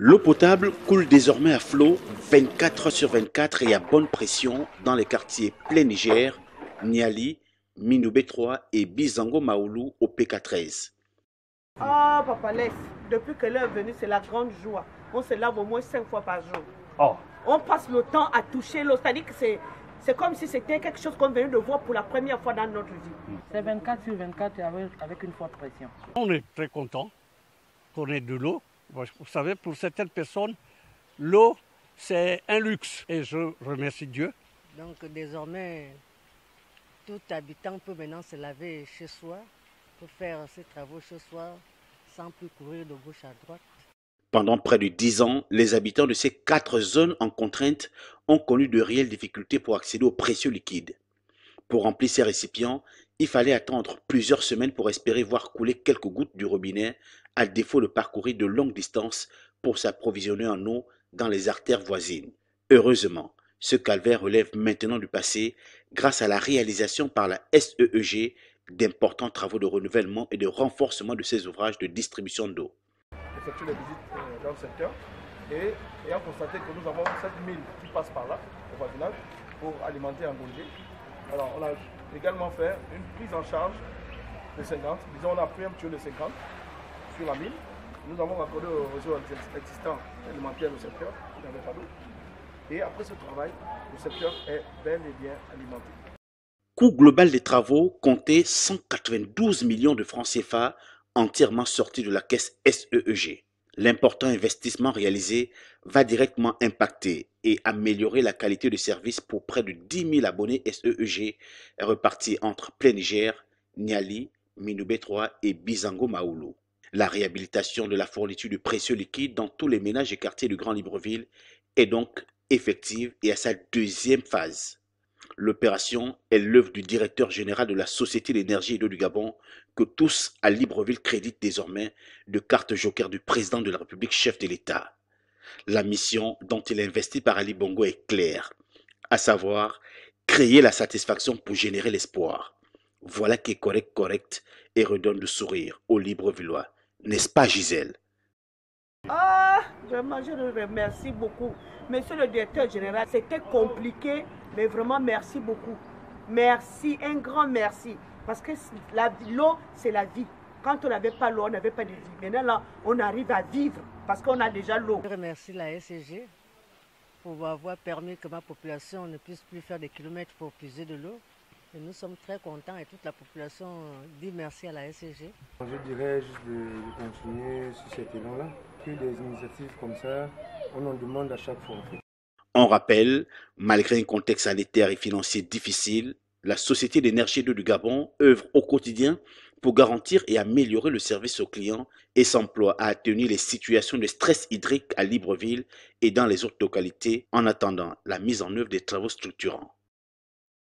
L'eau potable coule désormais à flot 24 heures sur 24 et à bonne pression dans les quartiers Plein Niger, Niali, Minoubé 3 et Bizango Maoulou au PK13. Ah, Papa laisse. Depuis qu'elle est venue, c'est la grande joie. On se lave au moins 5 fois par jour. Oh. On passe le temps à toucher l'eau. C'est-à-dire que c'est comme si c'était quelque chose qu'on venait de voir pour la première fois dans notre vie. C'est 24 sur 24 avec une forte pression. On est très content qu'on ait de l'eau. Vous savez, pour certaines personnes, l'eau, c'est un luxe. Et je remercie Dieu. Donc désormais, tout habitant peut maintenant se laver chez soi, peut faire ses travaux chez soi sans plus courir de gauche à droite. Pendant près de 10 ans, les habitants de ces 4 zones en contrainte ont connu de réelles difficultés pour accéder aux précieux liquides. Pour remplir ces récipients, il fallait attendre plusieurs semaines pour espérer voir couler quelques gouttes du robinet, à défaut de parcourir de longues distances pour s'approvisionner en eau dans les artères voisines. Heureusement, ce calvaire relève maintenant du passé grâce à la réalisation par la SEEG d'importants travaux de renouvellement et de renforcement de ces ouvrages de distribution d'eau. Effectuer les visites dans le secteur et ayant constaté que nous avons 7000 qui passent par là, au voisinage, pour alimenter un Ngongé. Alors on a également fait une prise en charge de 50, disons on a pris un tuyau de 50 sur la mine. Nous avons accordé au réseau existant alimentaire le secteur, qui n'avait pas d'eau. Et après ce travail, le secteur est bel et bien alimenté. Coût global des travaux comptait 192 millions de francs CFA entièrement sortis de la caisse SEEG. L'important investissement réalisé va directement impacter et améliorer la qualité de service pour près de 10 000 abonnés SEEG repartis entre Plein Niger, Niali, Minoubé 3 et Bizango Maoulou. La réhabilitation de la fourniture de précieux liquides dans tous les ménages et quartiers du Grand Libreville est donc effective et à sa deuxième phase. L'opération est l'œuvre du directeur général de la Société d'énergie et d'eau du Gabon que tous à Libreville créditent désormais de carte joker du président de la République, chef de l'État. La mission dont il est investi par Ali Bongo est claire, à savoir créer la satisfaction pour générer l'espoir. Voilà qui est correct et redonne le sourire aux Librevillois. N'est-ce pas, Gisèle? Ah, vraiment, je le remercie beaucoup. Monsieur le directeur général, c'était compliqué, mais vraiment merci beaucoup. Merci, un grand merci. Parce que l'eau, c'est la vie. Quand on n'avait pas l'eau, on n'avait pas de vie. Maintenant, là, on arrive à vivre parce qu'on a déjà l'eau. Je remercie la SEG pour avoir permis que ma population ne puisse plus faire des kilomètres pour puiser de l'eau. Et nous sommes très contents et toute la population dit merci à la SEG. Je dirais juste de continuer sur cet élan-là. Plus des initiatives comme ça, on en demande à chaque fois. En fait. On rappelle, malgré un contexte sanitaire et financier difficile, la Société d'énergie et d'eau du Gabon œuvre au quotidien pour garantir et améliorer le service aux clients et s'emploie à atténuer les situations de stress hydrique à Libreville et dans les autres localités en attendant la mise en œuvre des travaux structurants.